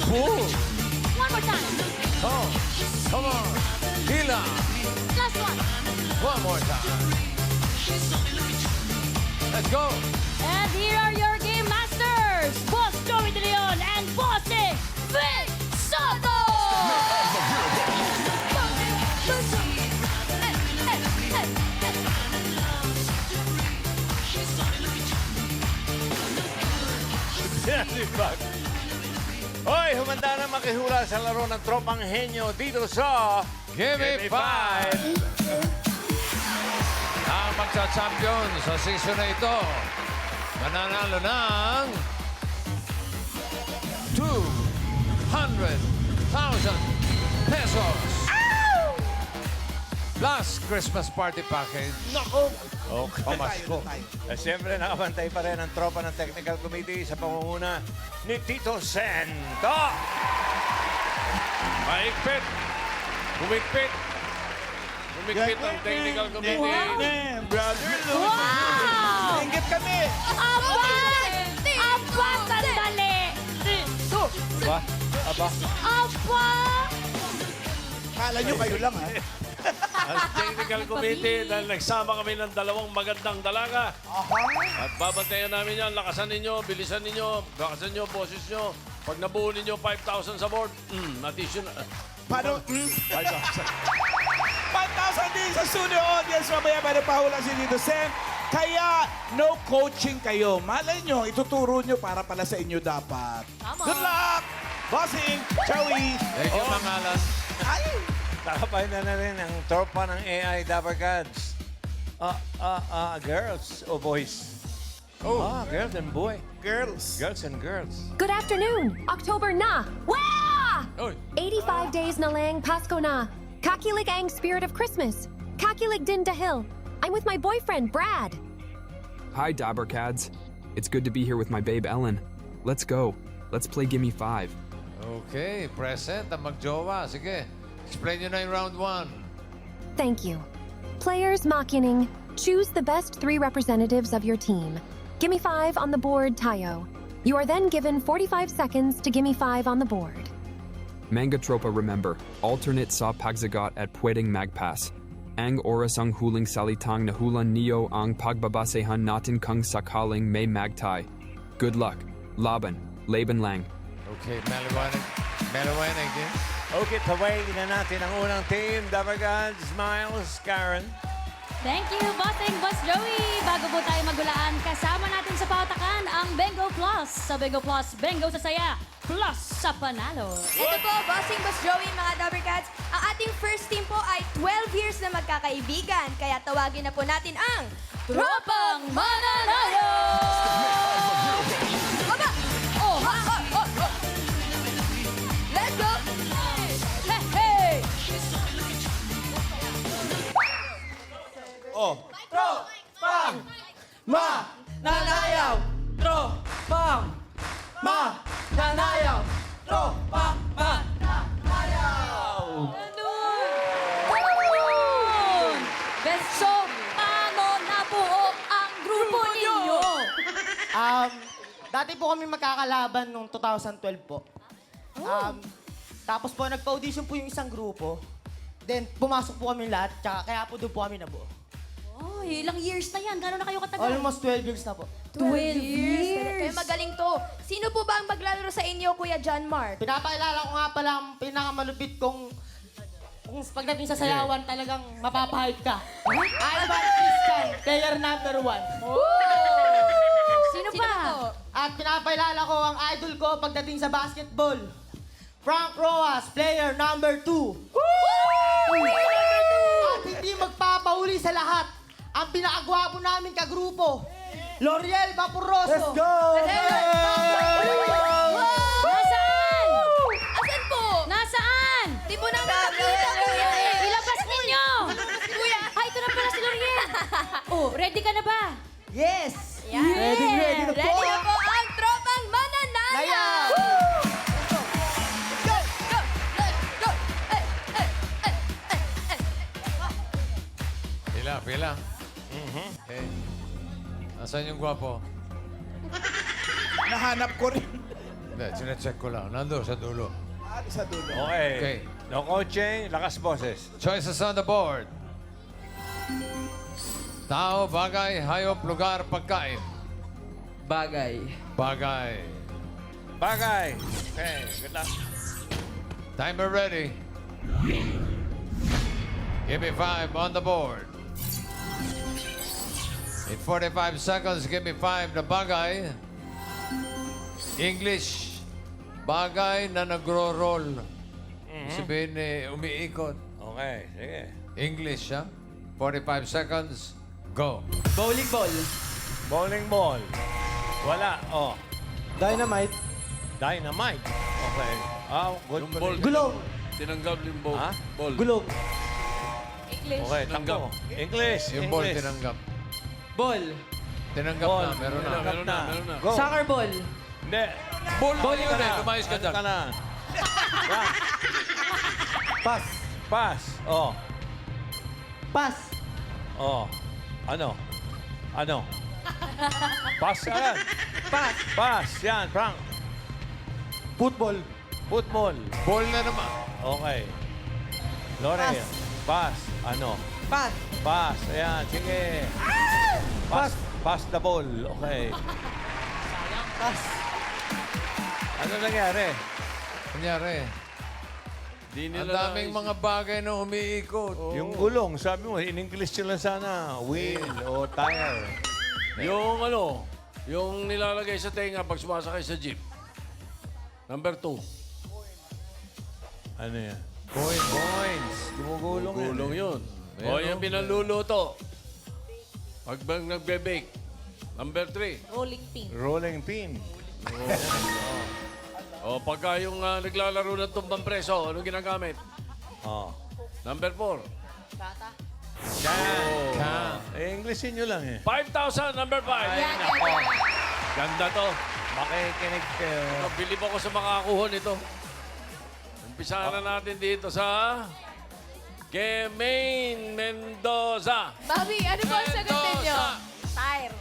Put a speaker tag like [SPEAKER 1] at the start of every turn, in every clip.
[SPEAKER 1] Bull.
[SPEAKER 2] One more time.
[SPEAKER 1] Oh, come on. Hila.
[SPEAKER 2] Last one.
[SPEAKER 1] One more time. Let's go.
[SPEAKER 2] And here are your game masters, Boss Joey De Leon and Bossy Vic Soto!
[SPEAKER 1] Sinasibag. Hoy, humanda na makihula sa laro ng Tropang Henyo dito sa Gimme 5. Ang magsa-champion sa season na ito, mananalo ng 200,000 pesos. Plus Christmas party package.
[SPEAKER 3] Nako!
[SPEAKER 1] O kamasko. Siyempre, nakabantay pa rin ang tropa ng Technical Committee sa pangunguna ni Tito Sento. Maigpit. Humigpit. Humigpit ang Technical Committee.
[SPEAKER 3] Brother Lou!
[SPEAKER 2] Wow!
[SPEAKER 3] Inggit kami!
[SPEAKER 2] Aba! Aba! Sandali!
[SPEAKER 1] Aba? Aba?
[SPEAKER 2] Aba!
[SPEAKER 3] Kala nyo kayo lang, ha?
[SPEAKER 4] As Technical Committee, dahil nagsama kami ng dalawang magandang dalaga. At babantayan namin yan. Lakasan ninyo, bilisan ninyo, lakasan nyo, boses nyo. Pag nabuo ninyo 5,000 sa board, natisyon na.
[SPEAKER 3] Paano?
[SPEAKER 4] 5,000.
[SPEAKER 3] 5,000 din sa studio audience. Mamaya ba napahula si Tito Sen? Kaya, no coaching kayo. Malay nyo, ituturo nyo para pala sa inyo dapat.
[SPEAKER 2] Tama.
[SPEAKER 3] Good luck! Bossing! Chowie!
[SPEAKER 1] Thank you, Mangalan.
[SPEAKER 3] Ay!
[SPEAKER 1] Nakapay na rin ang tropa ng AI Dapper Gods. Girls o boys? Girls and boy.
[SPEAKER 3] Girls.
[SPEAKER 1] Girls and girls.
[SPEAKER 5] Good afternoon. October na. Wah!
[SPEAKER 1] Oy.
[SPEAKER 5] 85 days na lang Pasko na. Kakilig ang spirit of Christmas. Kakilig din dahil. I'm with my boyfriend, Brad.
[SPEAKER 6] Hi, Dabbercads. It's good to be here with my babe Ellen. Let's go. Let's play Gimme 5.
[SPEAKER 1] Okay, present ang magjowa. Sige, explain nyo na yung round 1.
[SPEAKER 5] Thank you. Players makining, choose the best 3 representatives of your team. Gimme 5 on the board, Tayo. You are then given 45 seconds to Gimme 5 on the board.
[SPEAKER 6] Mangatropa remember, alternate sa pagsagot at pwedeng magpas. Ang oras ang huling salitang nahulan niyo ang pagbabasehan natin kung sakaling may magtay. Good luck. Laban. Laban lang.
[SPEAKER 1] Okay, maliwanag. Maliwanag din. Okay, pawagin na natin ang unang team. Dapper Gods, Miles, Karen.
[SPEAKER 2] Thank you, Bossing Boss Joey. Bago po tayo magulaan, kasama natin sa pautakan ang Bengo Plus. Sa Bengo Plus, Bengo sa saya, plus sa panalo.
[SPEAKER 7] Ito po, Bossing Boss Joey, mga Dabbercats. Ang ating first team po ay 12 years na magkakaibigan. Kaya tawagin na po natin ang
[SPEAKER 2] Tropang Mananalo!
[SPEAKER 7] Aba! Oh, ha, oh, oh, oh. Let's go!
[SPEAKER 2] Hey, hey!
[SPEAKER 3] Oh.
[SPEAKER 8] Tropang Mananayaw! Tropang Mananayaw! Tropang Mananayaw!
[SPEAKER 2] Ganun! So, paano nabuo ang grupo ninyo?
[SPEAKER 8] Dati po kami magkakalaban noong 2012 po. Tapos po, nagpa-audition po yung isang grupo. Then, pumasok po kami lahat, tsaka kaya po doon po kami nabuo.
[SPEAKER 2] Oh, ilang years na yan? Gano'n na kayo katagal?
[SPEAKER 8] Almost 12 years na po.
[SPEAKER 2] 12
[SPEAKER 7] Kaya magaling to. Sino po ba ang maglalaro sa inyo, Kuya John Mark?
[SPEAKER 8] Pinapakilala ko nga pala ang pinakamalupit kong kung pagdating sa sayawan, talagang mapapahid ka. Ivan Christian, player number 1.
[SPEAKER 2] Sino
[SPEAKER 7] Sino
[SPEAKER 2] pa?
[SPEAKER 7] po?
[SPEAKER 8] At pinapakilala ko ang idol ko pagdating sa basketball. Frank Roas, player number 2. At hindi magpapahuli sa lahat, ang pinakagwapo namin kagrupo, L'Oreal Vaporroso.
[SPEAKER 3] Let's go!
[SPEAKER 2] Nasaan?
[SPEAKER 7] Asan po?
[SPEAKER 2] Nasaan?
[SPEAKER 7] Di po namin nakita, Kuya.
[SPEAKER 2] Ilabas ninyo!
[SPEAKER 7] Kuya.
[SPEAKER 2] Ay, ito na pala si L'Oreal. Oh, ready ka na ba?
[SPEAKER 8] Yes!
[SPEAKER 7] Yan.
[SPEAKER 3] Ready na po.
[SPEAKER 7] Ready na po ang Tropang Mananaya!
[SPEAKER 8] Naya!
[SPEAKER 7] Go! Go! Let's go! Ay, ay, ay, ay, ay.
[SPEAKER 1] Pila. Okay. Nasaan yung gwapo?
[SPEAKER 3] Nahanap ko rin.
[SPEAKER 9] Hindi, sinecheck ko lang. Nandun sa dulo.
[SPEAKER 3] Sa dulo.
[SPEAKER 1] Okay.
[SPEAKER 9] Okay.
[SPEAKER 1] No coaching, lakas boses.
[SPEAKER 9] Choices on the board. Tao, bagay, hayop, lugar, pagkain.
[SPEAKER 8] Bagay.
[SPEAKER 9] Bagay.
[SPEAKER 1] Bagay. Okay, good luck.
[SPEAKER 9] Timer ready. Give me 5 on the board. In 45 seconds, give me 5 na bagay. English, bagay na nagro-roll. Sabihin, umiikot.
[SPEAKER 1] Okay, sige.
[SPEAKER 9] English, ha? 45 seconds, go.
[SPEAKER 8] Bowling ball.
[SPEAKER 1] Bowling ball. Wala. Oh.
[SPEAKER 8] Dynamite.
[SPEAKER 1] Dynamite. Okay. Good.
[SPEAKER 4] Yung ball.
[SPEAKER 8] Gulong.
[SPEAKER 4] Tinanggap yung ball.
[SPEAKER 1] Ha?
[SPEAKER 4] Ball.
[SPEAKER 8] Gulong.
[SPEAKER 2] English.
[SPEAKER 1] Okay,
[SPEAKER 4] Tinanggap.
[SPEAKER 1] takbo. English.
[SPEAKER 9] Yung ball,
[SPEAKER 1] English.
[SPEAKER 9] tinanggap.
[SPEAKER 8] Ball.
[SPEAKER 9] Tinanggap
[SPEAKER 1] Ball.
[SPEAKER 9] na, meron na.
[SPEAKER 1] Tinanggap na.
[SPEAKER 4] Meron na.
[SPEAKER 1] Go.
[SPEAKER 8] Soccer ball.
[SPEAKER 1] Hindi.
[SPEAKER 9] Ball yun
[SPEAKER 1] Ano
[SPEAKER 9] eh,
[SPEAKER 1] ka
[SPEAKER 9] lumayos ka
[SPEAKER 1] Ano
[SPEAKER 9] dyan.
[SPEAKER 1] ka na? Yan.
[SPEAKER 8] Pass.
[SPEAKER 1] Pass. Oh.
[SPEAKER 8] Pass.
[SPEAKER 1] Oh. Ano? Ano? Pass yan.
[SPEAKER 8] Pass.
[SPEAKER 1] Pass. Yan, Frank.
[SPEAKER 8] Football.
[SPEAKER 1] Football.
[SPEAKER 9] Ball na naman.
[SPEAKER 1] Okay. Lorel. Pass. Ano?
[SPEAKER 8] Pass.
[SPEAKER 1] Pass. Ayan, sige. Pass. Pass the ball. Okay.
[SPEAKER 8] Pass.
[SPEAKER 1] Ano nangyari?
[SPEAKER 9] Kunyari,
[SPEAKER 4] Di
[SPEAKER 9] ang
[SPEAKER 4] nila
[SPEAKER 9] daming mga bagay na umiikot.
[SPEAKER 1] Yung gulong, sabi mo, in English yun lang sana. Wheel o tire.
[SPEAKER 4] Yung ano, yung nilalagay sa tenga pag sumasakay sa jeep. Number 2.
[SPEAKER 1] Ano yan? Coins. Gumugulong yan.
[SPEAKER 4] Gulong yun. O yung pinaluluto. Pag bang nagbe-bake. Number 3.
[SPEAKER 2] Rolling pin.
[SPEAKER 1] Rolling pin.
[SPEAKER 4] O pagka yung naglalaro ng tumbang preso, anong ginagamit?
[SPEAKER 1] Oh.
[SPEAKER 4] Number 4.
[SPEAKER 1] Can. Eh, Englishin nyo lang eh.
[SPEAKER 4] 5,000, number 5. Ganda to.
[SPEAKER 1] Makikinig kayo.
[SPEAKER 4] Bilib ako sa makakuha nito. Umpisahan na natin dito sa Kemain Mendoza.
[SPEAKER 7] Bobby, ano po ang sagot ninyo?
[SPEAKER 2] Tire.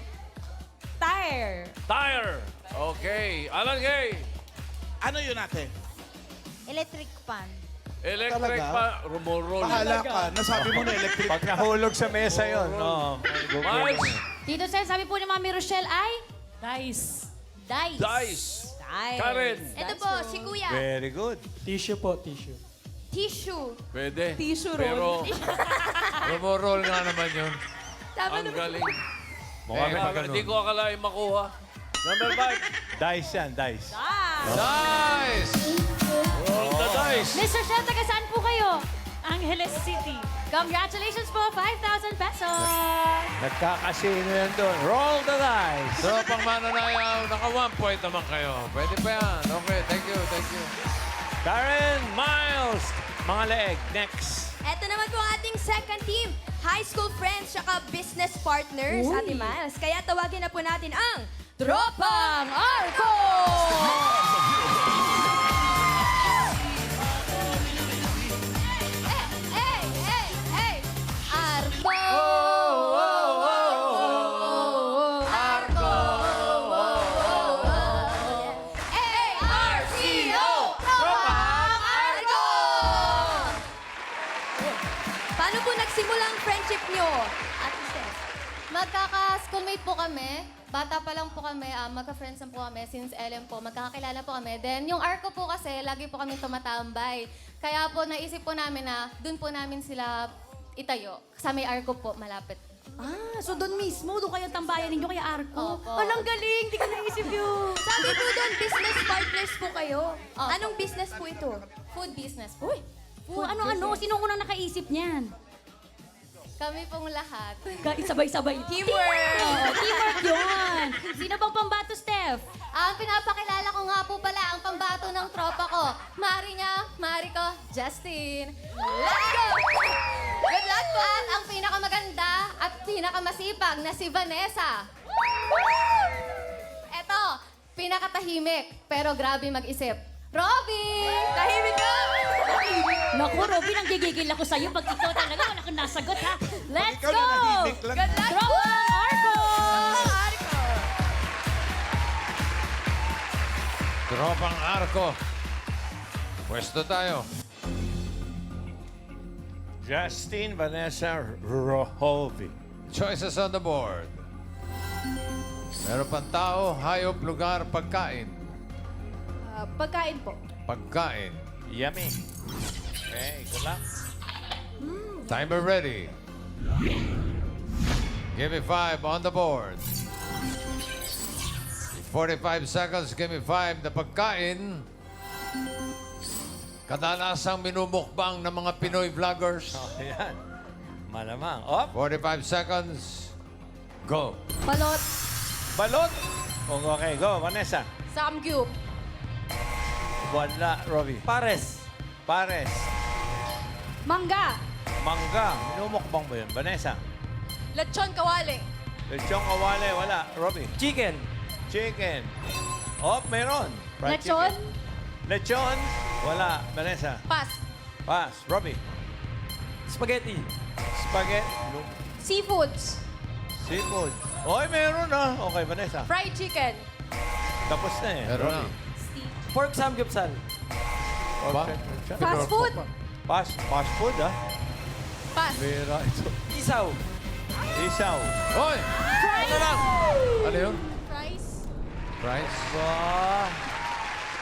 [SPEAKER 2] Tire.
[SPEAKER 4] Tire. Okay. Alan Gay.
[SPEAKER 3] Ano yun natin?
[SPEAKER 2] Electric fan.
[SPEAKER 4] Electric
[SPEAKER 3] Talaga?
[SPEAKER 4] pa. Rumorol.
[SPEAKER 3] Bahala ka. Nasabi mo na electric.
[SPEAKER 1] Pag nahulog sa mesa yun. Oh.
[SPEAKER 4] Miles.
[SPEAKER 2] Tito Sen, sabi po ni Mami Rochelle ay? Dice. Dice.
[SPEAKER 4] Dice.
[SPEAKER 2] Dice.
[SPEAKER 4] Karen.
[SPEAKER 7] Ito po, si Kuya.
[SPEAKER 1] Very good.
[SPEAKER 8] Tissue po, tissue.
[SPEAKER 7] Tissue.
[SPEAKER 4] Pwede.
[SPEAKER 2] Tissue
[SPEAKER 4] Pero
[SPEAKER 9] Rumoroll nga naman yun.
[SPEAKER 7] Tama
[SPEAKER 4] ang
[SPEAKER 7] naman.
[SPEAKER 4] galing.
[SPEAKER 1] Mukha may
[SPEAKER 4] Hindi ko akalain makuha. Number 5.
[SPEAKER 1] Dice yan, dice.
[SPEAKER 9] Nice!
[SPEAKER 4] Roll the dice.
[SPEAKER 2] Mr. Shell, taga saan po kayo? Angeles City. Congratulations po, 5,000 pesos.
[SPEAKER 1] Nagkakasino yan doon. Roll the dice.
[SPEAKER 9] Tropang mananayaw, naka 1 point naman kayo. Pwede pa yan. Okay, thank you, thank you.
[SPEAKER 1] Karen, Miles. Mga leeg. Next.
[SPEAKER 7] Ito naman po ang ating second team. High school friends tsaka business partners, Ate Miles. Kaya tawagin na po natin ang Tropang Arco! Arco! Arco! A-R-C-O! Tropang Arco! Paano po nagsimula ang friendship nyo, Ate Steph?
[SPEAKER 10] Magkaka-schoolmate po kami. Bata pa lang po kami, magka-friends lang po kami since LM po. Magkakakilala po kami. Then yung Arco po kasi, lagi po kami tumatambay. Kaya po naisip po namin na doon po namin sila itayo. Sa may Arco po, malapit.
[SPEAKER 2] Ah, so doon mismo, doon kayo tambayan ninyo kay Arco.
[SPEAKER 10] Opo.
[SPEAKER 2] Walang galing, di ka naisip yun.
[SPEAKER 7] Sabi po doon, business partners po kayo.
[SPEAKER 10] Opo.
[SPEAKER 7] Anong business po ito?
[SPEAKER 10] Food business po.
[SPEAKER 2] Uy, ano-ano, sino unang nakaisip niyan?
[SPEAKER 10] Kami pong lahat.
[SPEAKER 2] Sabay-sabay.
[SPEAKER 7] Teamwork!
[SPEAKER 2] Oo, teamwork yun. Sino bang pambato, Steph?
[SPEAKER 10] Ang pinapakilala ko nga po pala ang pambato ng tropa ko. Mari niya, Mari ko, Justin. Let's go! Good luck po! At ang pinakamaganda at pinakamasipag na si Vanessa. Eto, pinakatahimik pero grabe mag-isip. Robby! Tahimik ka!
[SPEAKER 2] Naku, Robin, ang gigigil ako sa'yo pag ikaw talaga wala kang nasagot, ha? Let's
[SPEAKER 3] Ikaw
[SPEAKER 2] go!
[SPEAKER 3] na nahimik lang.
[SPEAKER 7] Good luck po!
[SPEAKER 2] Tropang Arco!
[SPEAKER 7] Arco!
[SPEAKER 9] Tropang Arko. Pwesto tayo.
[SPEAKER 1] Justin Vanessa Rohovi.
[SPEAKER 9] Choices on the board. Meron pang tao, hayop, lugar, pagkain.
[SPEAKER 7] Pagkain po.
[SPEAKER 9] Pagkain.
[SPEAKER 1] Yummy. Okay, good luck.
[SPEAKER 9] Timer ready. Give me 5 on the board. 45 seconds, give me 5 na pagkain. Kadalasang minumukbang ng mga Pinoy vloggers.
[SPEAKER 1] Oh, yan. Malamang. Op.
[SPEAKER 9] 45 seconds. Go.
[SPEAKER 7] Balot.
[SPEAKER 1] Balot. Okay, go. Vanessa.
[SPEAKER 7] Samgyup.
[SPEAKER 1] Wala, Robbie.
[SPEAKER 3] Pares.
[SPEAKER 1] Pares.
[SPEAKER 2] Mangga.
[SPEAKER 1] Mangga. Minumukbang ba yun? Vanessa.
[SPEAKER 7] Lechon kawali.
[SPEAKER 1] Lechong kawale. Wala. Robbie.
[SPEAKER 3] Chicken.
[SPEAKER 1] Chicken. Op, meron. Fried
[SPEAKER 2] Lechon.
[SPEAKER 1] chicken. Lechon. Wala. Vanessa.
[SPEAKER 7] Pas.
[SPEAKER 1] Pass. Robbie.
[SPEAKER 3] Spaghetti.
[SPEAKER 1] Spaghetti.
[SPEAKER 7] Seafoods.
[SPEAKER 1] Seafood. Oy, meron ah. Okay, Vanessa.
[SPEAKER 7] Fried chicken.
[SPEAKER 1] Tapos na eh.
[SPEAKER 9] Meron na.
[SPEAKER 3] Pork samgyupsal.
[SPEAKER 9] Ba?
[SPEAKER 7] Fast food.
[SPEAKER 1] Fast food ah.
[SPEAKER 7] Pas.
[SPEAKER 1] Mera ito.
[SPEAKER 3] Isaw.
[SPEAKER 1] Isaw.
[SPEAKER 9] Hoy!
[SPEAKER 7] Fries.
[SPEAKER 9] Ano yun?
[SPEAKER 7] Fries.
[SPEAKER 9] Rice?
[SPEAKER 1] Ba.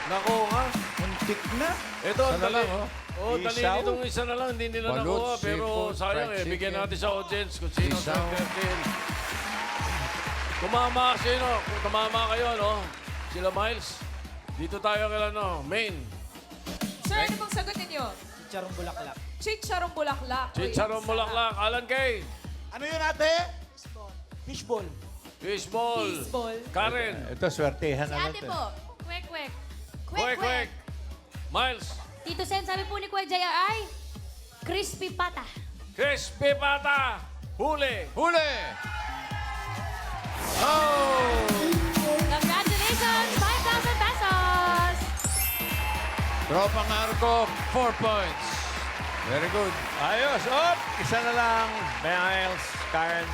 [SPEAKER 4] Nako nga.
[SPEAKER 3] Muntik na.
[SPEAKER 4] Ito,
[SPEAKER 9] Isa na lang, oh.
[SPEAKER 4] Oh, dali
[SPEAKER 1] Isaw?
[SPEAKER 4] nitong isa na lang, hindi nila
[SPEAKER 9] Balut,
[SPEAKER 4] nakuha. Pero
[SPEAKER 9] seafood,
[SPEAKER 4] sayang
[SPEAKER 9] fried
[SPEAKER 4] bigyan
[SPEAKER 9] chicken.
[SPEAKER 4] natin sa audience kung sino
[SPEAKER 9] Isaw.
[SPEAKER 4] sa 13. Tumama kasi, no? Kung tumama kayo, no? Sila Miles. Dito tayo kay main.
[SPEAKER 11] Sir, ano pong sagot ninyo?
[SPEAKER 3] Chicharong bulaklak.
[SPEAKER 11] Chicharong bulaklak.
[SPEAKER 4] Chicharon Bulaklak, Alan Kay.
[SPEAKER 3] Ano yun ate? Fishball.
[SPEAKER 4] Fishball.
[SPEAKER 11] Fishball.
[SPEAKER 4] Karen.
[SPEAKER 1] Ito, swertihan
[SPEAKER 7] Si
[SPEAKER 1] na
[SPEAKER 7] ate
[SPEAKER 1] natin.
[SPEAKER 7] po.
[SPEAKER 2] Kwek-kwek.
[SPEAKER 4] Kwek. Miles.
[SPEAKER 2] Tito Sen, sabi po ni Kuya JRI, crispy pata.
[SPEAKER 4] Crispy Pata. Huli.
[SPEAKER 9] Huli! Oh!
[SPEAKER 2] Congratulations! 5,000 pesos!
[SPEAKER 9] Tropang Arko, 4 points. Very good.
[SPEAKER 1] Ayos. Op! Isa na lang. Miles, Karen.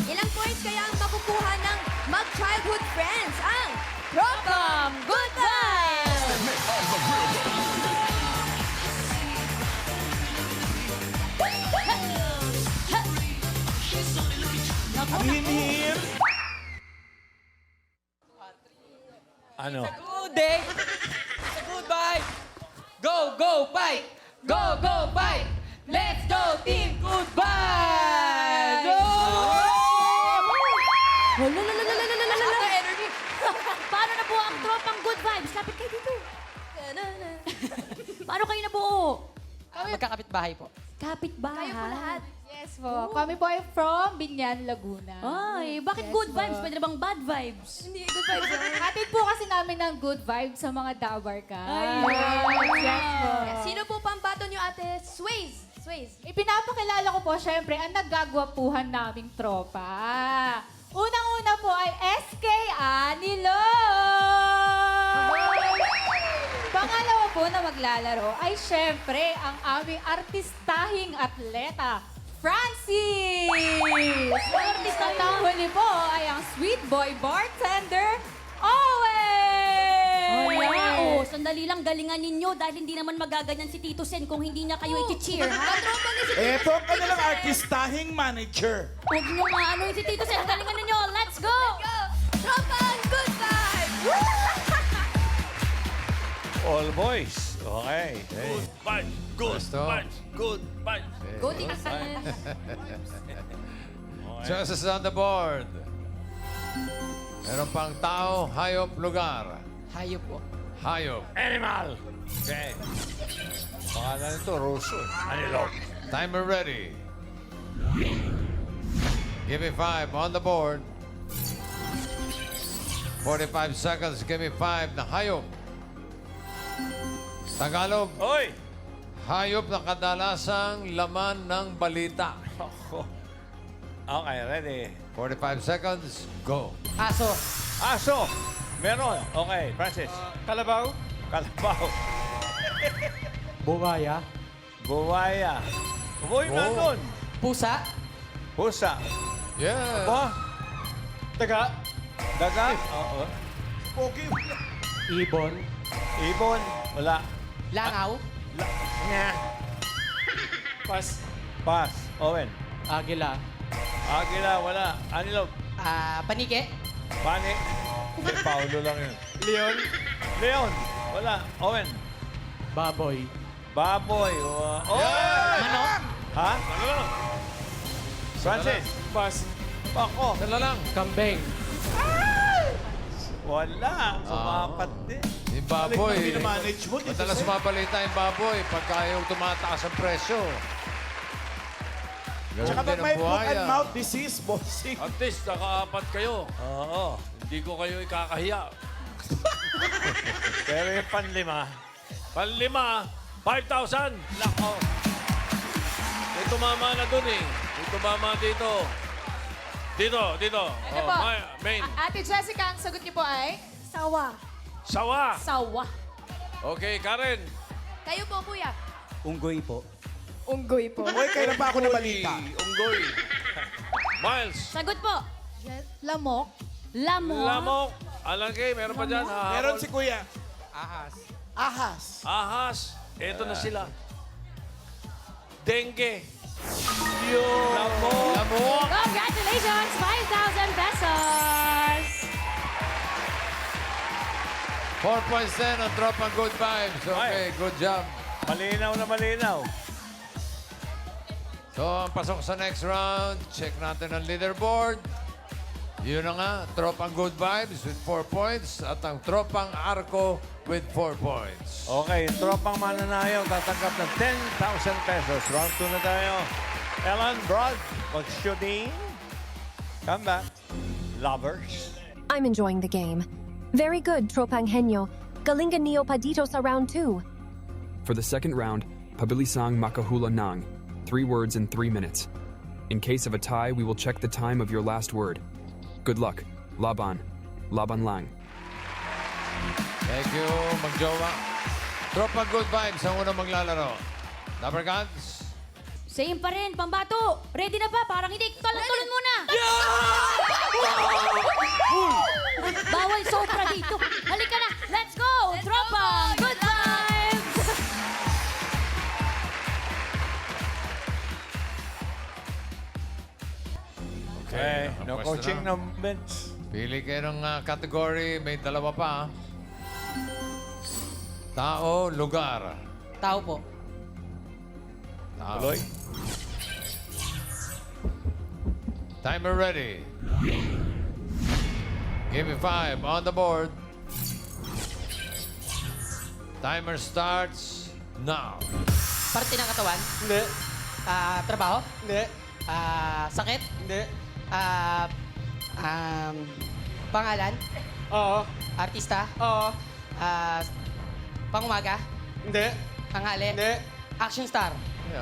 [SPEAKER 7] Ilang points kaya ang makukuha ng mag-childhood friends ang Tropang Good Vibes?
[SPEAKER 3] Ang hinihir.
[SPEAKER 1] Ano?
[SPEAKER 8] Good day. Goodbye. Go, go, bike. Go, go, bike. Let's go, team. Goodbye. Go!
[SPEAKER 7] Energy.
[SPEAKER 2] Paano na po ang tropang good vibes? Kapit kayo dito. Paano kayo nabuo?
[SPEAKER 8] Magkakapit bahay po.
[SPEAKER 2] Kapit-bahay.
[SPEAKER 7] Kayo po lahat.
[SPEAKER 11] Yes po. Kami po ay from Binyan, Laguna.
[SPEAKER 2] Ay, bakit good vibes? Pwede na bang bad vibes?
[SPEAKER 7] Hindi, good vibes.
[SPEAKER 11] Hatid po kasi namin ng good vibes sa mga dabar ka.
[SPEAKER 2] Ay,
[SPEAKER 11] Yes po.
[SPEAKER 7] Sino po pambato niyo ate? Sways.
[SPEAKER 11] Ipinapakilala ko po, syempre, ang naggagwapuhan naming tropa. Unang-una po ay SK Anilo! Pangalawa po na maglalaro ay syempre ang aming artistahing atleta, Francis! Ang artista ng huli po ay ang sweet boy bartender, Owen!
[SPEAKER 2] Wala. Oh, sandali lang, galingan ninyo dahil hindi naman magaganyan si Tito Sen kung hindi niya kayo i-cheer, ha?
[SPEAKER 3] Eto ang kanilang artistahing manager.
[SPEAKER 2] Huwag niyo maano si Tito Sen. Galingan ninyo. Let's go!
[SPEAKER 7] Go! Tropang Good Vibes!
[SPEAKER 1] All boys. Okay.
[SPEAKER 4] Good vibes. Good
[SPEAKER 9] Basta.
[SPEAKER 4] vibes. Good vibes.
[SPEAKER 7] Go, Tito Sen.
[SPEAKER 9] Choices on the board. Meron pang tao, hayop, lugar.
[SPEAKER 8] Hayop po.
[SPEAKER 9] Hayop.
[SPEAKER 1] Animal. Okay. Pangalan nito, Russo. Anilo.
[SPEAKER 9] Timer ready. Give me 5 on the board. 45 seconds, give me 5 na hayop. Tagalog,
[SPEAKER 1] Oy!
[SPEAKER 9] hayop na kadalasang laman ng balita.
[SPEAKER 1] Okay, ready.
[SPEAKER 9] 45 seconds, go.
[SPEAKER 8] Aso.
[SPEAKER 1] Aso. Meron. Okay, Francis.
[SPEAKER 3] Kalabaw.
[SPEAKER 1] Kalabaw.
[SPEAKER 8] Bungaya.
[SPEAKER 1] Buwaya. Uy, nandun.
[SPEAKER 8] Pusa.
[SPEAKER 1] Pusa.
[SPEAKER 9] Yeah.
[SPEAKER 1] Ba?
[SPEAKER 3] Taga.
[SPEAKER 1] Daga. Oo.
[SPEAKER 3] Pogi.
[SPEAKER 8] Ibon.
[SPEAKER 1] Ibon. Wala.
[SPEAKER 8] Langaw.
[SPEAKER 1] Nga.
[SPEAKER 8] Pas.
[SPEAKER 1] Pass. Owen.
[SPEAKER 8] Agila.
[SPEAKER 1] Agila. Wala. Anilog.
[SPEAKER 8] Panike.
[SPEAKER 1] Panik. Si Paulo lang yun.
[SPEAKER 8] Leon.
[SPEAKER 1] Leon. Wala. Owen.
[SPEAKER 8] Baboy.
[SPEAKER 1] Baboy. Owen!
[SPEAKER 8] Manok.
[SPEAKER 1] Ha? Francis.
[SPEAKER 8] Pas.
[SPEAKER 1] Bako.
[SPEAKER 9] Dala lang.
[SPEAKER 8] Kambing.
[SPEAKER 1] Wala. Sumapat din.
[SPEAKER 9] Yung baboy.
[SPEAKER 3] Hindi na manage mo. Dito
[SPEAKER 9] Madalas
[SPEAKER 3] Sen.
[SPEAKER 9] sumabalita yung baboy pagka yung tumataas ang presyo. Ganun
[SPEAKER 3] Tsaka
[SPEAKER 9] din
[SPEAKER 3] pag
[SPEAKER 9] ang
[SPEAKER 3] may foot
[SPEAKER 9] buhaya.
[SPEAKER 3] and mouth disease, bossing.
[SPEAKER 4] At least, nakaapat kayo.
[SPEAKER 1] Oo.
[SPEAKER 4] Hindi ko kayo ikakahiya.
[SPEAKER 1] Pero yung panlima.
[SPEAKER 4] Panlima, 5,000. Lako. May tumama na dun eh. May tumama dito. Dito.
[SPEAKER 11] Ito
[SPEAKER 4] Oh,
[SPEAKER 11] po.
[SPEAKER 4] main.
[SPEAKER 11] Ate Jessica, ang sagot niyo po ay? Sawa.
[SPEAKER 4] Sawa.
[SPEAKER 2] Sawa.
[SPEAKER 4] Okay, Karen.
[SPEAKER 7] Kayo po, kuya.
[SPEAKER 8] Unggoy po.
[SPEAKER 11] Unggoy po.
[SPEAKER 3] Uy, kailan pa ako nabalita?
[SPEAKER 4] Unggoy. Miles.
[SPEAKER 2] Sagot po.
[SPEAKER 11] Lamok.
[SPEAKER 2] Lamok.
[SPEAKER 4] Lamok. Alangke, meron pa dyan? Hahabol.
[SPEAKER 3] Meron si Kuya.
[SPEAKER 8] Ahas.
[SPEAKER 3] Ahas.
[SPEAKER 4] Ahas. Eto na sila. Dengue.
[SPEAKER 9] Lamok.
[SPEAKER 2] Congratulations! 5,000 pesos!
[SPEAKER 9] 4 points din ang tropang good vibes. Okay, good job.
[SPEAKER 1] Malinaw na malinaw.
[SPEAKER 9] So, ang pasok sa next round, check natin ang leaderboard. Yun na nga, tropang good vibes with 4 points at ang tropang Arco with 4 points.
[SPEAKER 1] Okay, yung tropang mananayaw tatanggap ng 10,000 pesos. Round 2 na tayo. Ellen, Brad, Magsyudin. Come back. Lovers.
[SPEAKER 5] I'm enjoying the game. Very good, Tropanghenyo. Galinga Neo Padito sa round 2.
[SPEAKER 6] For the second round, Pabilisang Makahula Nang. 3 words in 3 minutes. In case of a tie, we will check the time of your last word. Good luck. Laban. Laban lang.
[SPEAKER 9] Thank you, Magjowa. Tropang good vibes ang unang maglalaro. Number guns.
[SPEAKER 2] Same pa rin, pambato. Ready na ba? Parang hindi. Talon muna. Bawal sobra dito. Halika na. Let's go. Tropang. Good vibes.
[SPEAKER 1] Okay, no
[SPEAKER 9] Pwesto
[SPEAKER 1] coaching,
[SPEAKER 9] na.
[SPEAKER 1] no bench.
[SPEAKER 9] Pili kayo ng category. May dalawa pa. Tao, lugar.
[SPEAKER 8] Tao po.
[SPEAKER 9] Tao.
[SPEAKER 1] Tuloy.
[SPEAKER 9] Timer ready. Give me 5 on the board. Timer starts now.
[SPEAKER 8] Parte ng katawan? Hindi. Trabaho? Hindi. Sakit? Hindi. Pangalan? Oo. Artista? Oo. Pangumaga? Hindi. Panghali? Hindi. Action star?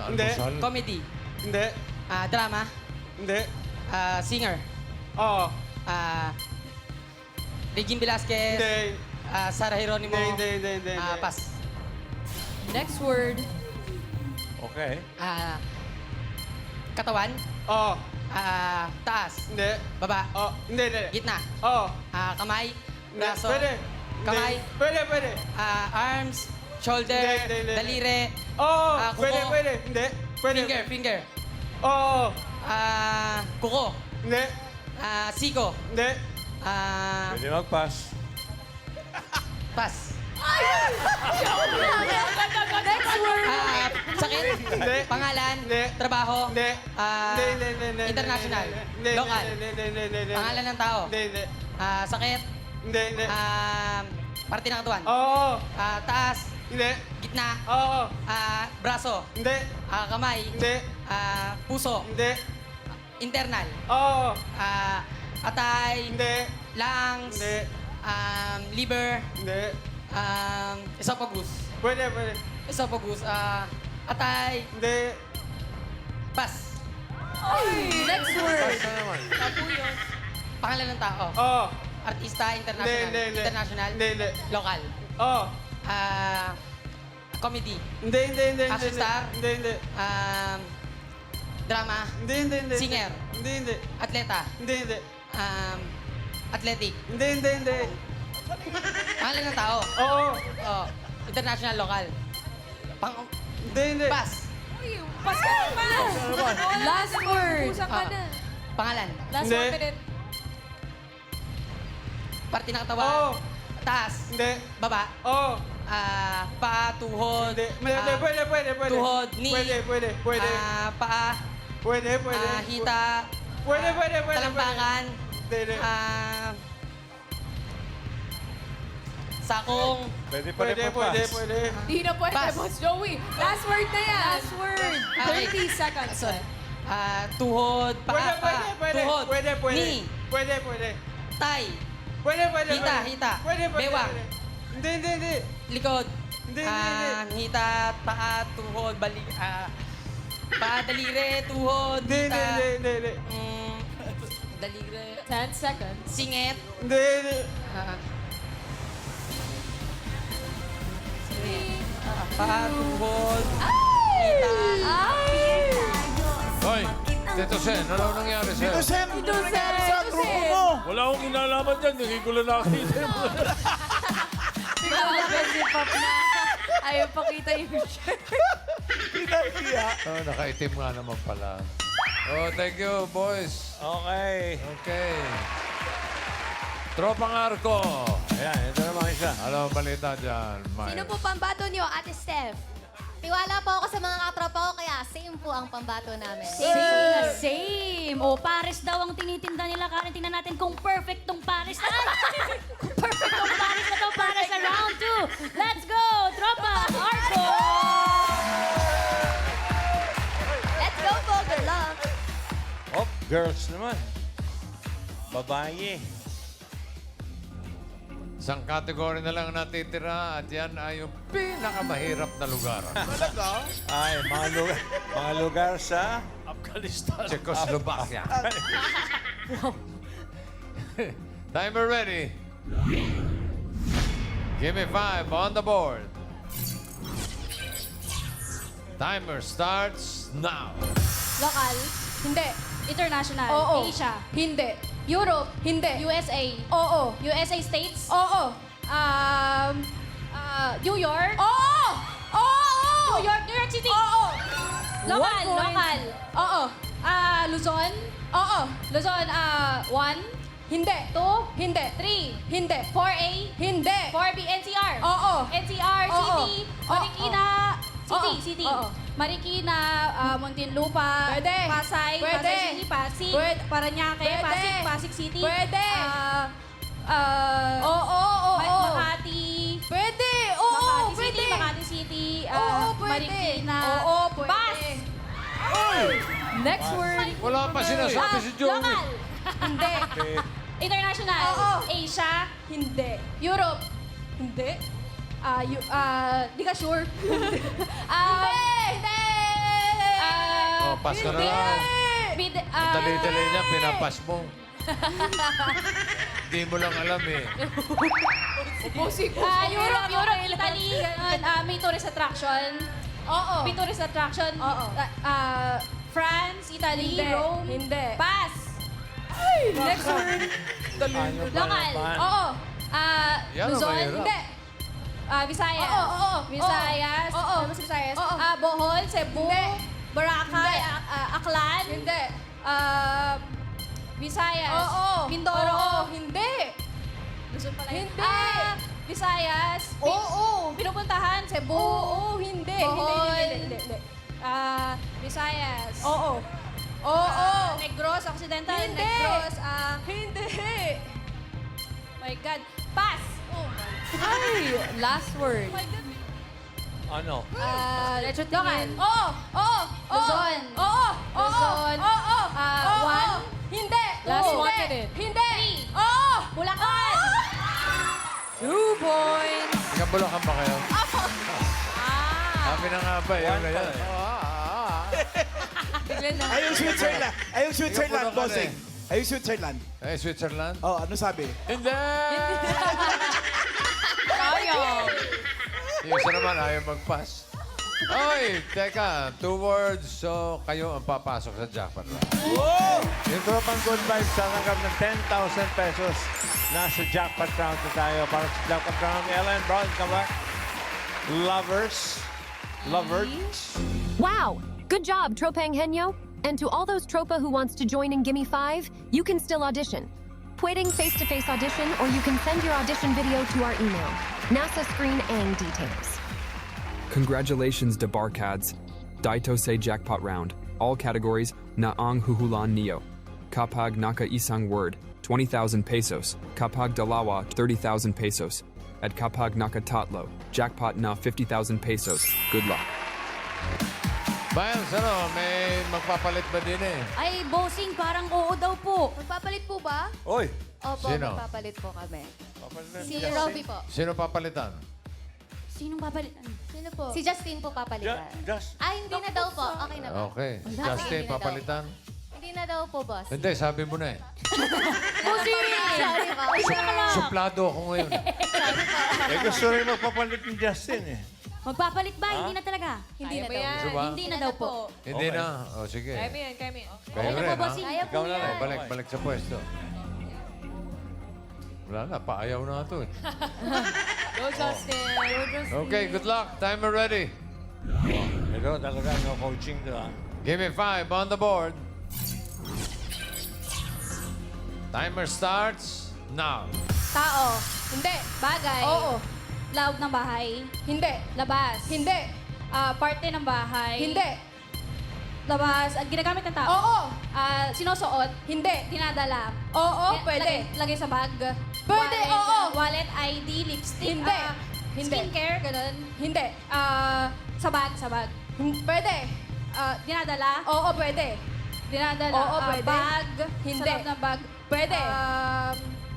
[SPEAKER 9] Hindi.
[SPEAKER 8] Comedy? Hindi. Drama? Hindi. Singer? Oo. Regine Velasquez? Hindi. Sarah Geronimo? Hindi. Pass.
[SPEAKER 11] Next word.
[SPEAKER 1] Okay.
[SPEAKER 8] Katawan? Oo. Taas? Hindi. Baba? Oo. Hindi. Gitna? Oo. Kamay? Braso? Pwede. Kamay? Pwede. Arms? Shoulder? Daliri? Oo. Kuko? Pwede. Hindi. Finger? Oo. Kuko? Hindi. Siko? Hindi.
[SPEAKER 1] Pwede mag-pass.
[SPEAKER 8] Pass.
[SPEAKER 11] Next word.
[SPEAKER 8] Sakit? Hindi. Pangalan? Hindi. Trabaho? Hindi. International? Local? Pangalan ng tao? Hindi. Sakit? Hindi. Parte ng katawan? Oo. Taas? Hindi. Gitna? Oo. Braso? Hindi. Kamay? Hindi. Puso? Hindi. Internal? Oo. Atay? Hindi. Lungs? Hindi. Liver? Hindi. Esophagus? Pwede. Esophagus? Atay? Hindi. Pass.
[SPEAKER 11] Next word.
[SPEAKER 8] Pangalan ng tao?
[SPEAKER 3] Oo.
[SPEAKER 8] Artista, international?
[SPEAKER 3] Hindi.
[SPEAKER 8] International?
[SPEAKER 3] Hindi.
[SPEAKER 8] Local?
[SPEAKER 3] Oo.
[SPEAKER 8] Comedy?
[SPEAKER 3] Hindi.
[SPEAKER 8] Action star?
[SPEAKER 3] Hindi.
[SPEAKER 8] Drama?
[SPEAKER 3] Hindi.
[SPEAKER 8] Singer?
[SPEAKER 3] Hindi.
[SPEAKER 8] Atleta?
[SPEAKER 3] Hindi.
[SPEAKER 8] Athletic?
[SPEAKER 3] Hindi.
[SPEAKER 8] Pangalan ng tao.
[SPEAKER 12] Oo.
[SPEAKER 8] Oh, international, local.
[SPEAKER 12] Hindi.
[SPEAKER 8] Pass.
[SPEAKER 11] Pas ka pa! Last word.
[SPEAKER 8] Ah, pangalan.
[SPEAKER 11] Last
[SPEAKER 12] Hindi.
[SPEAKER 11] 1 minute.
[SPEAKER 8] Parte ng katawan.
[SPEAKER 12] Oo.
[SPEAKER 8] Taas.
[SPEAKER 12] Hindi.
[SPEAKER 8] Baba.
[SPEAKER 12] Oo.
[SPEAKER 8] Paa, tuhod.
[SPEAKER 12] Hindi. Pwede.
[SPEAKER 8] Tuhod, knee.
[SPEAKER 12] Pwede.
[SPEAKER 8] Paa.
[SPEAKER 12] Pwede.
[SPEAKER 8] Hita.
[SPEAKER 12] Pwede.
[SPEAKER 8] Talambakan.
[SPEAKER 12] Hindi.
[SPEAKER 8] Sakong.
[SPEAKER 1] Pwede pa rin pa-pass.
[SPEAKER 12] Pwede.
[SPEAKER 11] Di na pwede,
[SPEAKER 8] Pass.
[SPEAKER 11] Boss Joey. Last word na yan. Last word.
[SPEAKER 8] Okay.
[SPEAKER 11] 30 seconds.
[SPEAKER 8] Tuhod. Paa.
[SPEAKER 12] Pwede.
[SPEAKER 8] Tuhod.
[SPEAKER 12] Pwede.
[SPEAKER 8] Knee.
[SPEAKER 12] Pwede.
[SPEAKER 8] Tay.
[SPEAKER 12] Pwede.
[SPEAKER 8] Hita.
[SPEAKER 12] Pwede.
[SPEAKER 8] Bewang.
[SPEAKER 12] Hindi.
[SPEAKER 8] Likod.
[SPEAKER 12] Hindi.
[SPEAKER 8] Hita, paa, tuhod, paa, daliri, tuhod, hita.
[SPEAKER 12] Hindi.
[SPEAKER 8] Daliri.
[SPEAKER 11] 10 seconds.
[SPEAKER 8] Singit.
[SPEAKER 12] Hindi.
[SPEAKER 8] Paa, tuhod, hita.
[SPEAKER 9] Hoy, Tito Sen, ano nangyari sa'yo?
[SPEAKER 3] Dito, Sen. Ano nangyari sa grupo mo?
[SPEAKER 4] Wala akong inalaman dyan. Hindi ko lang nakakita yung
[SPEAKER 11] Si Pop na. Ayaw pakita yung shirt.
[SPEAKER 9] Oh, nakaitim nga naman pala. Oh, thank you, boys.
[SPEAKER 1] Okay.
[SPEAKER 9] Okay. Tropang Arko.
[SPEAKER 1] Ayan, ito naman isa.
[SPEAKER 9] Ano ang balita dyan, Mike?
[SPEAKER 7] Sino po pambato niyo, Ate Steph?
[SPEAKER 10] Tiwala po ako sa mga katropa ko, kaya same po ang pambato namin.
[SPEAKER 2] Same. O, pares daw ang tinitinda nila. Karen, tingnan natin kung perfect tong pares na. Kung perfect tong pares na to para sa round 2. Let's go, tropa! Arco!
[SPEAKER 7] Let's go, Golden Love.
[SPEAKER 1] Oh, girls naman. Babae.
[SPEAKER 9] Isang kategory na lang natitira at yan ay yung pinakamahirap na lugar.
[SPEAKER 1] Ay, mga lugar sa...
[SPEAKER 4] Afghanistan.
[SPEAKER 9] Czechoslovakia. Timer ready. Give me 5 on the board. Timer starts now.
[SPEAKER 11] Local. Hindi.
[SPEAKER 2] International.
[SPEAKER 11] Oo.
[SPEAKER 2] Asia.
[SPEAKER 11] Hindi. Europe. Hindi.
[SPEAKER 2] USA.
[SPEAKER 11] Oo.
[SPEAKER 2] USA States.
[SPEAKER 11] Oo.
[SPEAKER 2] New York.
[SPEAKER 11] Oo! Oo!
[SPEAKER 2] New York City.
[SPEAKER 11] Oo!
[SPEAKER 2] Local.
[SPEAKER 11] 1 point.
[SPEAKER 2] Local.
[SPEAKER 11] Oo.
[SPEAKER 2] Luzon.
[SPEAKER 11] Oo.
[SPEAKER 2] Luzon, 1,
[SPEAKER 11] Hindi.
[SPEAKER 2] 2,
[SPEAKER 11] Hindi.
[SPEAKER 2] 3,
[SPEAKER 11] Hindi.
[SPEAKER 2] 4A,
[SPEAKER 11] Hindi.
[SPEAKER 2] 4B, NCR.
[SPEAKER 11] Oo.
[SPEAKER 2] NCR,
[SPEAKER 11] Oo.
[SPEAKER 2] City, Marikina,
[SPEAKER 11] Oo.
[SPEAKER 2] City.
[SPEAKER 11] Oo.
[SPEAKER 2] Marikina, Muntinlupa,
[SPEAKER 11] Pwede.
[SPEAKER 2] Pasay,
[SPEAKER 11] Pwede.
[SPEAKER 2] Pasay City, Pasig,
[SPEAKER 11] Pwede.
[SPEAKER 2] Paranaque,
[SPEAKER 11] Pwede.
[SPEAKER 2] Pasig City.
[SPEAKER 11] Pwede.
[SPEAKER 2] Oo.
[SPEAKER 11] Oo.
[SPEAKER 2] Makati.
[SPEAKER 11] Pwede. Oo.
[SPEAKER 2] Makati
[SPEAKER 11] Pwede.
[SPEAKER 2] City, Makati City,
[SPEAKER 11] Oo, pwede.
[SPEAKER 2] Marikina.
[SPEAKER 11] Oo, pwede.
[SPEAKER 2] Bus.
[SPEAKER 11] Next word.
[SPEAKER 9] Wala pa sinasabi si Joey.
[SPEAKER 2] Local.
[SPEAKER 11] Hindi.
[SPEAKER 2] International.
[SPEAKER 11] Oo.
[SPEAKER 2] Asia.
[SPEAKER 11] Hindi.
[SPEAKER 2] Europe.
[SPEAKER 11] Hindi.
[SPEAKER 2] Di ka sure.
[SPEAKER 11] Hindi.
[SPEAKER 9] Oh, pass ka na lang. Dali-dali niya, pinapas mo. Di mo lang alam eh.
[SPEAKER 2] Europe, Italy, ganun. May tourist attraction.
[SPEAKER 11] Oo.
[SPEAKER 2] May tourist attraction.
[SPEAKER 11] Oo.
[SPEAKER 2] France, Italy,
[SPEAKER 11] Hindi.
[SPEAKER 2] Rome.
[SPEAKER 11] Hindi.
[SPEAKER 2] Pass.
[SPEAKER 11] Next word.
[SPEAKER 1] Ano ba
[SPEAKER 2] Local.
[SPEAKER 1] naman?
[SPEAKER 2] Oo.
[SPEAKER 9] Yan ang
[SPEAKER 2] Luzon.
[SPEAKER 9] mahirap.
[SPEAKER 2] Hindi. Visayas.
[SPEAKER 11] Oo.
[SPEAKER 2] Visayas.
[SPEAKER 11] Oo.
[SPEAKER 2] Ano ba sa Visayas?
[SPEAKER 11] Oo.
[SPEAKER 2] Bohol, Cebu.
[SPEAKER 11] Hindi.
[SPEAKER 2] Boracay.
[SPEAKER 11] Hindi.
[SPEAKER 2] Aklan.
[SPEAKER 11] Hindi.
[SPEAKER 2] Visayas.
[SPEAKER 11] Oo.
[SPEAKER 2] Mindoro.
[SPEAKER 11] Oo. Hindi.
[SPEAKER 2] Luzon pala yun.
[SPEAKER 11] Hindi.
[SPEAKER 2] Visayas.
[SPEAKER 11] Oo.
[SPEAKER 2] Pinupuntahan, Cebu.
[SPEAKER 11] Oo. Hindi.
[SPEAKER 2] Bohol.
[SPEAKER 11] Hindi.
[SPEAKER 2] Visayas.
[SPEAKER 11] Oo. Oo.
[SPEAKER 2] Negros, Occidental.
[SPEAKER 11] Hindi.
[SPEAKER 2] Negros.
[SPEAKER 11] Hindi.
[SPEAKER 2] My God. Pass.
[SPEAKER 11] Ay, last word.
[SPEAKER 1] Ano?
[SPEAKER 2] Local.
[SPEAKER 11] Oo. Oo.
[SPEAKER 2] Luzon.
[SPEAKER 11] Oo.
[SPEAKER 2] Luzon.
[SPEAKER 11] Oo.
[SPEAKER 2] One.
[SPEAKER 11] Hindi.
[SPEAKER 2] Last
[SPEAKER 11] Hindi.
[SPEAKER 2] one minute.
[SPEAKER 11] Hindi.
[SPEAKER 2] Three.
[SPEAKER 11] Oo.
[SPEAKER 2] Bulacan.
[SPEAKER 11] 2 points.
[SPEAKER 9] Nagabulakan ba kayo? Sabi na nga ba, yun na yan.
[SPEAKER 11] Bigla na.
[SPEAKER 3] Ayong Switzerland. Ayong Switzerland,
[SPEAKER 9] Ikaw muna ka
[SPEAKER 3] bossing. Ayong Switzerland.
[SPEAKER 9] Eh, Switzerland?
[SPEAKER 3] Oh, ano sabi?
[SPEAKER 9] Hindi!
[SPEAKER 11] Ayaw.
[SPEAKER 9] Yung isa naman, ayaw mag-pass. Oy, teka, 2 words, so kayo ang papasok sa jackpot.
[SPEAKER 3] Whoa!
[SPEAKER 1] Yung tropang good vibes tatanggap ng 10,000 pesos. Nasa jackpot round na tayo. Para sa jackpot round, Ellen, Brad, come back. Lovers.
[SPEAKER 5] Wow! Good job, Tropang Henyo. And to all those Tropa who wants to join in Gimme 5, you can still audition. Pwedeng face-to-face audition, or you can send your audition video to our email. NASA screen ang details.
[SPEAKER 6] Congratulations to Barkads. Daitose Jackpot Round. All categories, Naang Huhulan Neo. Kapag Naka Isang Word, 20,000 pesos. Kapag Dalawa, 30,000 pesos. At Kapag Naka Tatlo, Jackpot na 50,000 pesos. Good luck.
[SPEAKER 9] Bayan, ano, may magpapalit ba din eh?
[SPEAKER 2] Ay, bossing, parang oo daw po.
[SPEAKER 7] Magpapalit po ba?
[SPEAKER 1] Oy!
[SPEAKER 7] Opo,
[SPEAKER 9] Sino?
[SPEAKER 7] magpapalit po kami. Si
[SPEAKER 1] Justin.
[SPEAKER 7] Robby po.
[SPEAKER 9] Sino papalitan?
[SPEAKER 2] Sinong papalitan?
[SPEAKER 7] Sino po? Si Justin po papalitan. Hindi na daw po. Okay na ba?
[SPEAKER 9] Okay.
[SPEAKER 7] Wala.
[SPEAKER 9] Justin,
[SPEAKER 7] Hindi na daw.
[SPEAKER 9] papalitan?
[SPEAKER 7] Hindi na daw po, boss.
[SPEAKER 9] Hindi, sabi mo na eh.
[SPEAKER 2] Bossing!
[SPEAKER 7] Sorry po.
[SPEAKER 9] Suplado ako ngayon.
[SPEAKER 1] Gusto rin magpapalit ni Justin eh.
[SPEAKER 2] Magpapalit ba? Hindi na talaga.
[SPEAKER 7] Hindi na daw.
[SPEAKER 9] Gusto ba?
[SPEAKER 2] Hindi na daw po.
[SPEAKER 9] Hindi na. O, sige.
[SPEAKER 11] Kaya mo yan, kaya mo yan.
[SPEAKER 9] Kayo
[SPEAKER 2] na po,
[SPEAKER 9] rin, ha?
[SPEAKER 2] bossing.
[SPEAKER 7] Kaya po
[SPEAKER 1] Ikaw na
[SPEAKER 7] yan.
[SPEAKER 1] lang.
[SPEAKER 9] Balik sa pwesto. Wala na, paayaw na ito eh.
[SPEAKER 11] Go, Justin. Go, Justin.
[SPEAKER 9] Okay, good luck. Timer ready.
[SPEAKER 1] Ito talaga, no coaching to ah.
[SPEAKER 9] Give me 5 on the board. Timer starts now.
[SPEAKER 7] Tao. Hindi.
[SPEAKER 2] Bagay.
[SPEAKER 7] Oo.
[SPEAKER 2] Loob ng bahay.
[SPEAKER 7] Hindi.
[SPEAKER 2] Labas.
[SPEAKER 7] Hindi.
[SPEAKER 2] Parte ng bahay.
[SPEAKER 7] Hindi.
[SPEAKER 2] Labas. Ginagamit ng tao.
[SPEAKER 7] Oo.
[SPEAKER 2] Sinusuot.
[SPEAKER 7] Hindi.
[SPEAKER 2] Dinadala.
[SPEAKER 7] Oo, pwede.
[SPEAKER 2] Lagay sa bag.
[SPEAKER 7] Pwede, oo.
[SPEAKER 2] Wallet, ID, lipstick.
[SPEAKER 7] Hindi. Hindi.
[SPEAKER 2] Skincare, ganun.
[SPEAKER 7] Hindi.
[SPEAKER 2] Sa bag.
[SPEAKER 7] Pwede.
[SPEAKER 2] Dinadala.
[SPEAKER 7] Oo, pwede.
[SPEAKER 2] Dinadala.
[SPEAKER 7] Oo, pwede.
[SPEAKER 2] Bag.
[SPEAKER 7] Hindi.
[SPEAKER 2] Sa loob ng bag.
[SPEAKER 7] Pwede.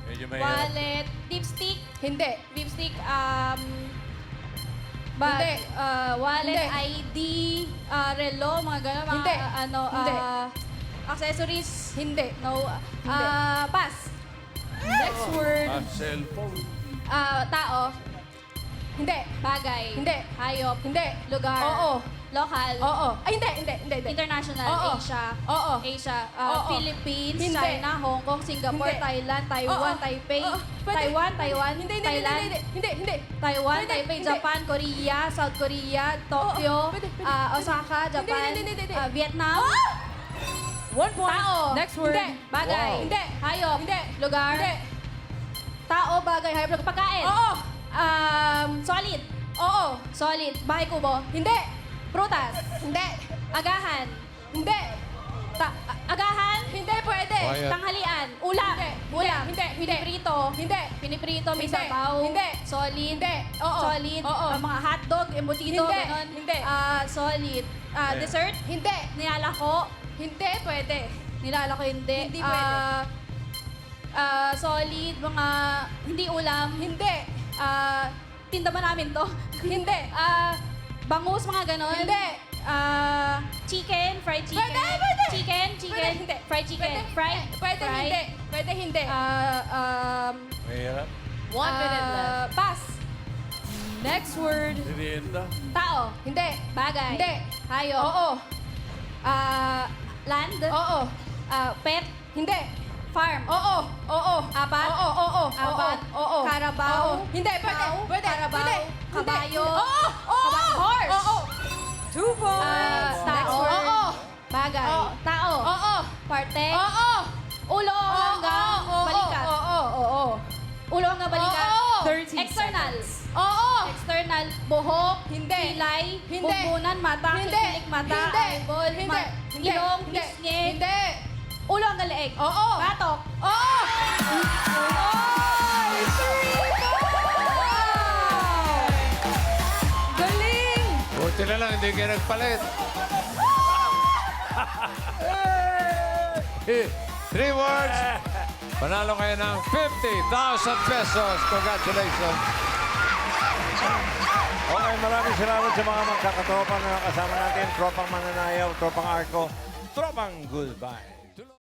[SPEAKER 1] Medyo mahirap.
[SPEAKER 2] Wallet, lipstick.
[SPEAKER 7] Hindi.
[SPEAKER 2] Lipstick, bag,
[SPEAKER 7] Hindi.
[SPEAKER 2] wallet,
[SPEAKER 7] Hindi.
[SPEAKER 2] ID, relo, mga gano'n, mga
[SPEAKER 7] Hindi. Hindi.
[SPEAKER 2] accessories.
[SPEAKER 7] Hindi.
[SPEAKER 2] No.
[SPEAKER 7] Hindi.
[SPEAKER 2] Pass. Next word.
[SPEAKER 4] Cellphone.
[SPEAKER 2] Tao.
[SPEAKER 7] Hindi.
[SPEAKER 2] Bagay.
[SPEAKER 7] Hindi.
[SPEAKER 2] Hayop.
[SPEAKER 7] Hindi.
[SPEAKER 2] Lugar.
[SPEAKER 7] Oo.
[SPEAKER 2] Local.
[SPEAKER 7] Oo. Ay, hindi.
[SPEAKER 2] International.
[SPEAKER 7] Oo.
[SPEAKER 2] Asia.
[SPEAKER 7] Oo.
[SPEAKER 2] Asia.
[SPEAKER 7] Oo.
[SPEAKER 2] Philippines.
[SPEAKER 7] Hindi.
[SPEAKER 2] China. Hong Kong. Singapore.
[SPEAKER 7] Hindi.
[SPEAKER 2] Thailand. Taiwan.
[SPEAKER 7] Oo.
[SPEAKER 2] Taipei.
[SPEAKER 7] Oo. Pwede.
[SPEAKER 2] Taiwan.
[SPEAKER 7] Hindi.
[SPEAKER 2] Thailand.
[SPEAKER 7] Hindi.
[SPEAKER 2] Taiwan,
[SPEAKER 7] Pwede,
[SPEAKER 2] Taipei,
[SPEAKER 7] hindi.
[SPEAKER 2] Japan, Korea, South Korea, Tokyo,
[SPEAKER 7] Pwede.
[SPEAKER 2] Osaka, Japan,
[SPEAKER 7] Hindi.
[SPEAKER 2] Vietnam. 1 point. Tao.
[SPEAKER 11] Next word.
[SPEAKER 2] Hindi. Bagay.
[SPEAKER 9] Wow.
[SPEAKER 2] Hindi. Hayop.
[SPEAKER 7] Hindi.
[SPEAKER 2] Lugar.
[SPEAKER 7] Hindi.
[SPEAKER 2] Tao, bagay, hayop, lugar. Pagkain.
[SPEAKER 7] Oo.
[SPEAKER 2] Solid.
[SPEAKER 7] Oo.
[SPEAKER 2] Solid. Bahay kubo.
[SPEAKER 7] Hindi.
[SPEAKER 2] Prutas.
[SPEAKER 7] Hindi.
[SPEAKER 2] Agahan.
[SPEAKER 7] Hindi.
[SPEAKER 2] Agahan.
[SPEAKER 7] Hindi pwede.
[SPEAKER 9] Quiet.
[SPEAKER 2] Tanghalian. Ulam.
[SPEAKER 7] Hindi.
[SPEAKER 2] Ulam.
[SPEAKER 7] Hindi.
[SPEAKER 2] Piniprito.
[SPEAKER 7] Hindi.
[SPEAKER 2] Piniprito, may
[SPEAKER 7] Hindi.
[SPEAKER 2] sabaw.
[SPEAKER 7] Hindi.
[SPEAKER 2] Solid.
[SPEAKER 7] Hindi. Oo.
[SPEAKER 2] Solid.
[SPEAKER 7] Oo.
[SPEAKER 2] Mga hotdog, embutido,
[SPEAKER 7] Hindi.
[SPEAKER 2] ganon.
[SPEAKER 7] Hindi.
[SPEAKER 2] Solid. Dessert.
[SPEAKER 7] Hindi.
[SPEAKER 2] Nilalako.
[SPEAKER 7] Hindi pwede.
[SPEAKER 2] Nilalako hindi.
[SPEAKER 7] Hindi pwede.
[SPEAKER 2] Solid. Mga hindi ulam.
[SPEAKER 7] Hindi.
[SPEAKER 2] Tinda ba namin to?
[SPEAKER 7] Hindi.
[SPEAKER 2] Bangus, mga ganon.
[SPEAKER 7] Hindi.
[SPEAKER 2] Chicken, fried chicken.
[SPEAKER 7] Pwede.
[SPEAKER 2] Chicken.
[SPEAKER 7] Pwede, hindi.
[SPEAKER 2] Fried chicken. Fried.
[SPEAKER 7] Pwede
[SPEAKER 2] fried.
[SPEAKER 7] hindi. Pwede hindi.
[SPEAKER 1] Mahirap.
[SPEAKER 11] 1 minute left.
[SPEAKER 2] Pass.
[SPEAKER 11] Next word.
[SPEAKER 4] Merienda.
[SPEAKER 2] Tao.
[SPEAKER 7] Hindi.
[SPEAKER 2] Bagay.
[SPEAKER 7] Hindi.
[SPEAKER 2] Hayop.
[SPEAKER 7] Oo.
[SPEAKER 2] Land.
[SPEAKER 7] Oo.
[SPEAKER 2] Pet.
[SPEAKER 7] Hindi.
[SPEAKER 2] Farm.
[SPEAKER 7] Oo. Oo.
[SPEAKER 2] Apat.
[SPEAKER 7] Oo.
[SPEAKER 2] Apat.
[SPEAKER 7] Oo.
[SPEAKER 2] Carabao.
[SPEAKER 7] Oo. Hindi. Pwede.
[SPEAKER 2] Cow.
[SPEAKER 7] Pwede.
[SPEAKER 2] Carabao.
[SPEAKER 7] Pwede.
[SPEAKER 2] Kabayo.
[SPEAKER 7] Oo. Oo.
[SPEAKER 2] Horse.
[SPEAKER 7] Oo.
[SPEAKER 11] 2 points.
[SPEAKER 2] Tao.
[SPEAKER 7] Next word. Oo.
[SPEAKER 2] Bagay.
[SPEAKER 7] Oo.
[SPEAKER 2] Tao.
[SPEAKER 7] Oo.
[SPEAKER 2] Parte.
[SPEAKER 7] Oo.
[SPEAKER 2] Ulo hanggang balikat.
[SPEAKER 7] Oo.
[SPEAKER 2] Ulo hanggang balikat.
[SPEAKER 7] Oo.
[SPEAKER 11] 30
[SPEAKER 2] External.
[SPEAKER 7] Oo.
[SPEAKER 2] External. Buhok.
[SPEAKER 7] Hindi.
[SPEAKER 2] Kilay.
[SPEAKER 7] Hindi.
[SPEAKER 2] Bumbunan. Mata.
[SPEAKER 7] Hindi.
[SPEAKER 2] Kikilik mata.
[SPEAKER 7] Hindi.
[SPEAKER 2] Eyeball.
[SPEAKER 7] Hindi. Hindi.
[SPEAKER 2] Ilong.
[SPEAKER 7] Hindi.
[SPEAKER 2] Pisngi.
[SPEAKER 7] Hindi.
[SPEAKER 2] Ulo hanggang leeg.
[SPEAKER 7] Oo.
[SPEAKER 2] Batok.
[SPEAKER 7] Oo. Ay, 3 Galing!
[SPEAKER 9] Buti na lang, hindi kayo nagpalit. 3 words. Panalo kayo ng 50,000 pesos. Congratulations.
[SPEAKER 1] Okay, maraming salamat sa mga magkakatropa na kasama natin. Tropang Mananayaw, Tropang Arco, Tropang Goodbye.